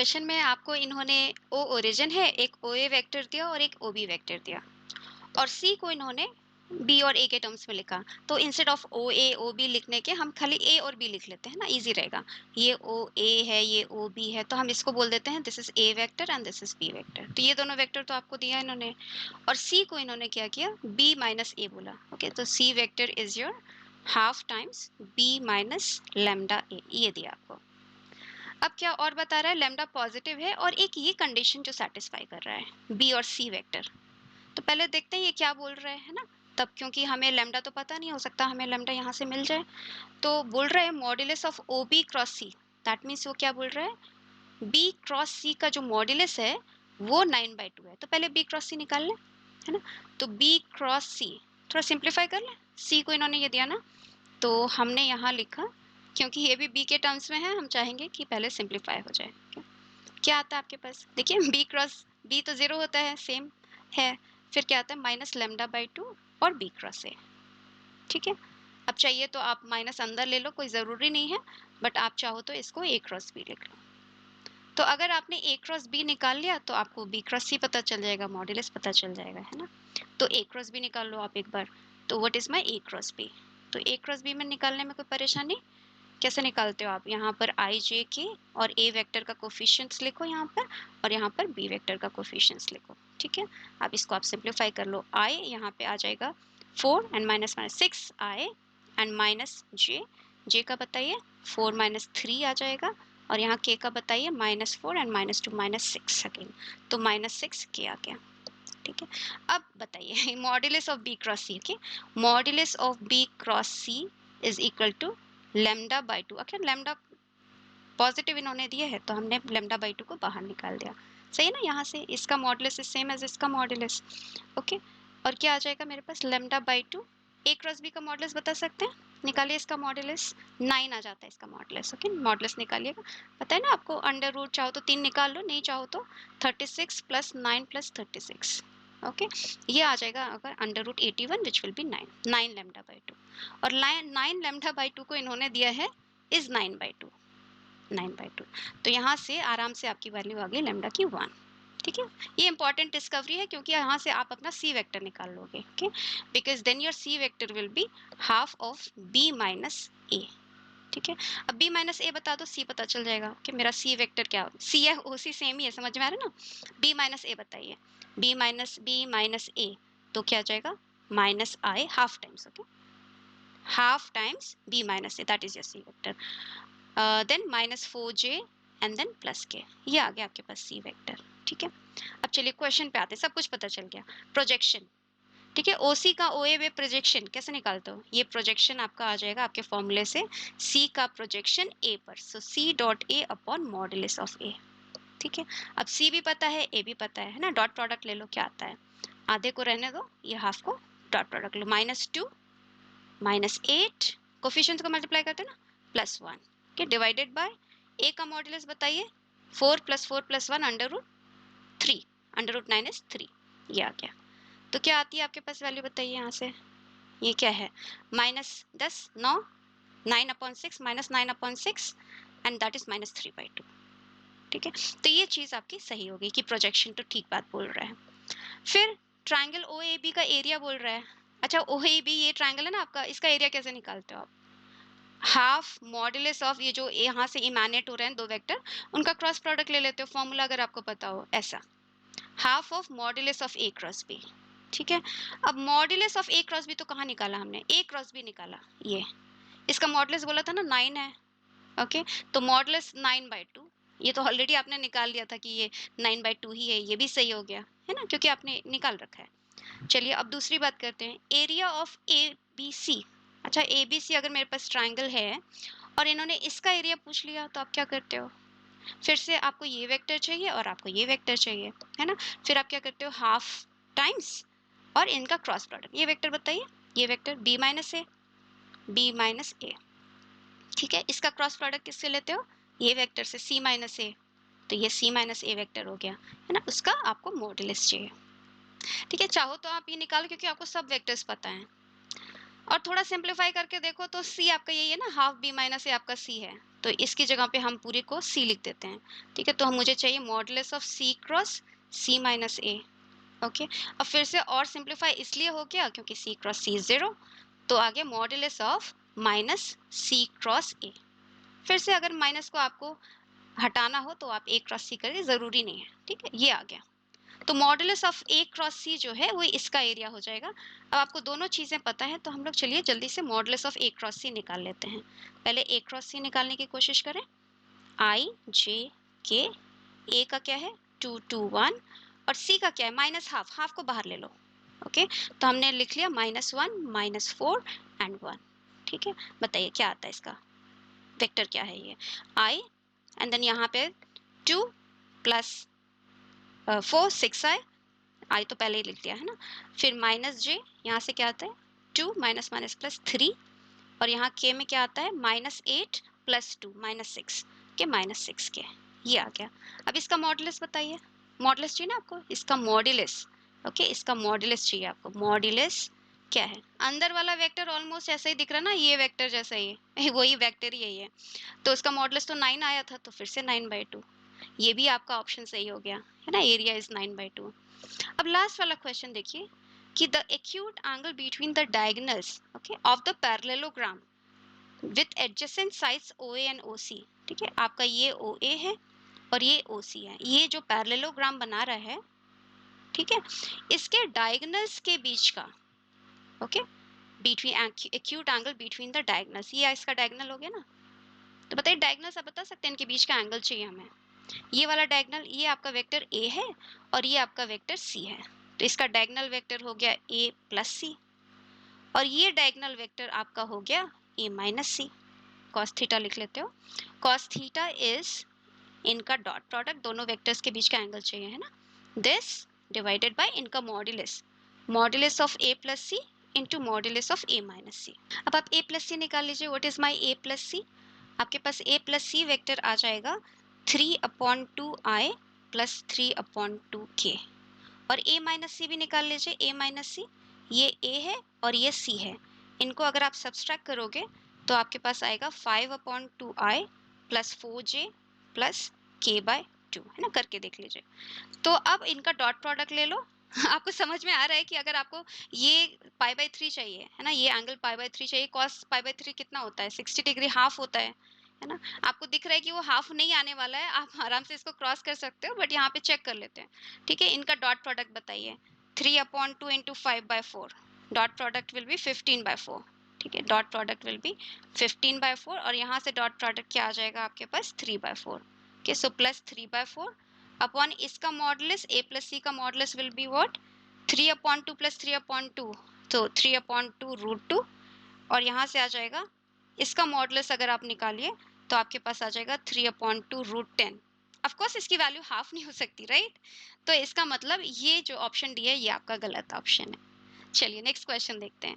Question में आपको इन्होंने ओ ओरिजिन है, एक ओ ए वेक्टर दिया और एक ओ बी वेक्टर दिया और सी को इन्होंने बी और ए के टर्म्स में लिखा। तो instead of O A O B लिखने के हम खाली ए और बी लिख लेते हैं ना, इजी रहेगा। ये ओ ए है, ये ओ बी है, तो हम इसको बोल देते हैं this is A vector and this is B vector. तो ये दोनों वेक्टर तो आपको दिया इन्होंने, और सी को इन्होंने क्या किया, बी माइनस ए बोला। ओके, तो C vector is your half times B minus lambda A, ये दिया आपको। अब क्या और बता रहा है, लैम्डा पॉजिटिव है और एक ये कंडीशन जो सेटिस्फाई कर रहा है बी और सी वेक्टर। तो पहले देखते हैं ये क्या बोल रहे हैं ना, तब क्योंकि हमें लैम्डा तो पता नहीं, हो सकता हमें लैम्डा यहाँ से मिल जाए। तो बोल रहा है modulus of O B cross C, that means वो क्या बोल रहा है, बी क्रॉस सी का जो मॉड्यूलस है वो 9/2 है। तो पहले बी क्रॉस सी निकाल लें, है ना। तो बी क्रॉस सी थोड़ा सिंप्लीफाई कर लें, सी को इन्होंने ये दिया ना, तो हमने यहाँ लिखा, क्योंकि ये भी बी के टर्म्स में है, हम चाहेंगे कि पहले सिंप्लीफाई हो जाए। क्या आता है आपके पास, देखिए बी क्रॉस बी तो जीरो होता है, सेम है। फिर क्या आता है, माइनस लेमडा बाई 2 और बी क्रॉस ए। ठीक है, अब चाहिए तो आप माइनस अंदर ले लो, कोई ज़रूरी नहीं है, बट आप चाहो तो इसको ए क्रॉस बी लिख लो। तो अगर आपने ए क्रॉस बी निकाल लिया तो आपको बी क्रॉस सी पता चल जाएगा, मॉड्यूलस पता चल जाएगा, है ना। तो ए क्रॉस बी निकाल लो आप एक बार। तो what is my A cross B, तो ए क्रॉस बी में निकालने में कोई परेशानी, कैसे निकालते हो आप, यहाँ पर आई जे के और ए वेक्टर का कोफिशिएंट्स लिखो यहाँ पर, और यहाँ पर बी वेक्टर का कोफिशिएंट्स लिखो। ठीक है, अब इसको आप सिंप्लीफाई कर लो। आई यहाँ पे आ जाएगा 4 and minus minus 6 I and minus J, J का बताइए 4 माइनस 3 आ जाएगा, और यहाँ के का बताइए -4 एंड -2 -6 अगेन, तो -6 के आ गया। ठीक है, अब बताइए modulus of B cross C, okay, modulus of B cross C is equal to lambda by 2। आखिर लेमडा पॉजिटिव इन्होंने दिया है तो हमने लेमडा बाई 2 को बाहर निकाल दिया, सही है ना। यहाँ से इसका मॉड्यूलस इज सेम एज इसका मॉड्यूलस। ओके, और क्या आ जाएगा मेरे पास, lambda by 2। A cross B का मॉड्यूलस बता सकते हैं, निकालिए इसका मॉड्यूलस, 9 आ जाता है इसका मॉड्यूलस। ओके, मॉड्यूलस निकालिएगा, पता है ना आपको, अंडर रूट चाहो तो 3 निकाल लो, नहीं चाहो तो 36 + 9 + 36। ओके, ये आ जाएगा अगर under root 81 which will be 9 lambda by 2, और 9 लेमडा बाई 2 को इन्होंने दिया है इज 9/2, 9/2। तो यहाँ से आराम से आपकी वैल्यू आ गई लेमडा की 1। ठीक है, ये इंपॉर्टेंट डिस्कवरी है क्योंकि यहाँ से आप अपना सी वेक्टर निकाल लोगे। Okay, because then your C vector will be half of B minus A. ठीक है, अब बी माइनस ए बता दो, सी पता चल जाएगा कि मेरा सी वेक्टर क्या हो, सी है ओ सी सेम ही है, समझ में आ रहा है ना। बी माइनस ए बताइए, बी माइनस ए, तो क्या आ जाएगा, minus I half times. Okay, half times B minus A, that is your C vector, then -4j and then plus K, ये आ गया आपके पास सी वेक्टर। ठीक है, अब चलिए क्वेश्चन पे आते हैं, सब कुछ पता चल गया। प्रोजेक्शन, ठीक है, ओसी का ओए वे प्रोजेक्शन कैसे निकालते हो, ये प्रोजेक्शन आपका आ जाएगा आपके फॉर्मूले से, सी का प्रोजेक्शन ए पर, so C dot A upon modulus of A. ठीक है, अब सी भी पता है, ए भी पता है ना, डॉट प्रोडक्ट ले लो, क्या आता है, आधे को रहने दो, ये हाफ को डॉट प्रोडक्ट लो, -2 -8, कोफिशिएंट्स को मल्टीप्लाई करते हैं ना, +1 के डिवाइडेड बाय ए का मॉड्यूलस बताइए, 4 + 4 + 1 √3, √9 इज 3, ये आ गया। तो क्या आती है आपके पास वैल्यू बताइए यहाँ से, ये क्या है, -10 9 9/6 -9/6 एंड दैट इज -3/2। ठीक है, तो ये चीज आपकी सही होगी कि प्रोजेक्शन तो ठीक बात बोल रहा है। फिर ट्राइंगल ओ ए बी का एरिया बोल रहा है। अच्छा, ओ ए बी ये ट्राइंगल है ना आपका, इसका एरिया कैसे निकालते हो आप, हाफ मॉड्यूलस ऑफ ये जो यहाँ से इमेनेट हो रहे हैं दो वेक्टर, उनका क्रॉस प्रोडक्ट ले लेते हो, फॉर्मूला अगर आपको पता हो ऐसा, half of modulus of A cross B. ठीक है, अब modulus of A cross B तो कहाँ निकाला हमने, ए क्रॉस बी निकाला, ये इसका मॉड्यूलस बोला था ना 9 है। ओके, तो मॉड्यूलस 9/2, ये तो ऑलरेडी आपने निकाल लिया था कि ये 9/2 ही है, ये भी सही हो गया है ना, क्योंकि आपने निकाल रखा है। चलिए अब दूसरी बात करते हैं, area of A B C. अच्छा, ए बी सी अगर मेरे पास ट्राइंगल है और इन्होंने इसका एरिया पूछ लिया तो आप क्या करते हो, फिर से आपको ये वेक्टर चाहिए और आपको ये वेक्टर चाहिए, है ना। फिर आप क्या करते हो, हाफ टाइम्स और इनका क्रॉस प्रोडक्ट, ये वेक्टर बताइए, ये vector B minus A, B minus A. ठीक है, इसका क्रॉस प्रोडक्ट किससे लेते हो, ये वेक्टर से सी माइनस ए, तो ये सी माइनस ए वेक्टर हो गया, है ना, उसका आपको मॉड्यूलस चाहिए। ठीक है, चाहो तो आप ये निकालो क्योंकि आपको सब वेक्टर्स पता हैं, और थोड़ा सिंप्लीफाई करके देखो तो सी आपका यही है ना, हाफ बी माइनस ए आपका सी है, तो इसकी जगह पे हम पूरे को सी लिख देते हैं, ठीक है। तो हम मुझे चाहिए modulus of C cross C minus A, okay. अब फिर से और सिंप्लीफाई इसलिए हो गया क्योंकि सी क्रॉस सी 0, तो आगे modulus of minus C cross A. फिर से अगर माइनस को आपको हटाना हो तो आप ए क्रॉस सी करें, जरूरी नहीं है, ठीक है। ये आ गया। तो मॉडुलस ऑफ ए क्रॉस सी जो है वो इसका एरिया हो जाएगा। अब आपको दोनों चीजें पता है तो हम लोग चलिए जल्दी से मॉडुलस ऑफ ए क्रॉस सी निकाल लेते हैं। पहले ए क्रॉस सी निकालने की कोशिश करें। आई जे के, ए का क्या है 2 2 1 और सी का क्या है माइनस हाफ, हाफ को बाहर ले लो, ओके। तो हमने लिख लिया -1 -4 एंड 1, ठीक है। बताइए क्या आता है इसका वेक्टर, क्या है ये आई, एंड देन यहाँ पे 2 प्लस 4 6 आई तो पहले ही लिख दिया है ना। फिर माइनस जे, यहाँ से क्या आता है 2 माइनस माइनस प्लस 3, और यहाँ के में क्या आता है -8 प्लस 2 -6 के -6 के, ये आ गया। अब इसका मॉडुलस बताइए, मॉडुलस चाहिए ना आपको, इसका मॉडुलस, ओके। इसका मॉडुलस चाहिए आपको, मॉडुलस क्या है। अंदर वाला वेक्टर ऑलमोस्ट ऐसा ही दिख रहा ना, ये वेक्टर जैसा ही है वही वेक्टर ही है। तो इसका मॉडुलस तो 9 आया था, तो फिर से 9/2, ये भी आपका ऑप्शन सही हो गया है ना, एरिया इज 9/2। अब लास्ट वाला क्वेश्चन देखिए कि the acute angle between the diagonals, okay, of the parallelogram with adjacent sides OA and OC, ठीक है। आपका ये OA है और ये OC है, ये जो पैरेललोग्राम बना रहा है, ठीक है, इसके डायगोनल्स के बीच का, okay, between acute angle between the diagonals, ये इसका डायगोनल हो गया ना। तो बताइए डायगोनल्स आप बता सकते हैं, इनके बीच का एंगल चाहिए हमें। ये वाला डायगोनल, ये आपका वेक्टर ए है और ये आपका वेक्टर सी है, तो इसका डायगोनल वेक्टर हो गया ए प्लस सी, और ये डायगोनल वेक्टर आपका हो गया A minus C. Cos theta लिख लेते हो, कॉस थीटा इज इनका डॉट प्रोडक्ट, दोनों वेक्टर्स के बीच का एंगल चाहिए है ना, दिस डिवाइडेड बाय इनका modulus, modulus of A plus C into modulus of A minus C. अब आप ए प्लस सी निकाल लीजिए, what is my A plus C. आपके पास ए प्लस सी वेक्टर आ जाएगा 3/2i प्लस 3/2k, और a माइनस सी भी निकाल लीजिए, a माइनस सी, ये a है और ये c है, इनको अगर आप सब्सट्रैक्ट करोगे तो आपके पास आएगा 5/2i plus 4j plus k/2, है ना, करके देख लीजिए। तो अब इनका डॉट प्रोडक्ट ले लो आपको समझ में आ रहा है कि अगर आपको ये π/3 चाहिए है ना, ये एंगल π/3 चाहिए, cos π/3 कितना होता है 60 डिग्री, हाफ होता है ना। आपको दिख रहा है कि वो हाफ नहीं आने वाला है, आप आराम से इसको क्रॉस कर सकते हो, बट यहाँ पे चेक कर लेते हैं, ठीक है। इनका डॉट प्रोडक्ट बताइए, 3/2 into 5/4, dot product will be 15/4, ठीक है। डॉट प्रोडक्ट विल बी 15/4, और यहाँ से डॉट प्रोडक्ट क्या आ जाएगा आपके पास 3/4, ओके। सो प्लस 3/4 अपॉन इसका मॉडुलस a प्लस सी का modulus will be what 3/2 plus 3/2, तो 3/2√2, और यहाँ से आ जाएगा इसका मॉडुलस अगर आप निकालिए तो आपके पास आ जाएगा 3/2√10। ऑफ कोर्स इसकी वैल्यू हाफ नहीं हो सकती, राइट। तो इसका मतलब ये जो ऑप्शन डी है ये आपका गलत ऑप्शन है। चलिए नेक्स्ट क्वेश्चन देखते हैं।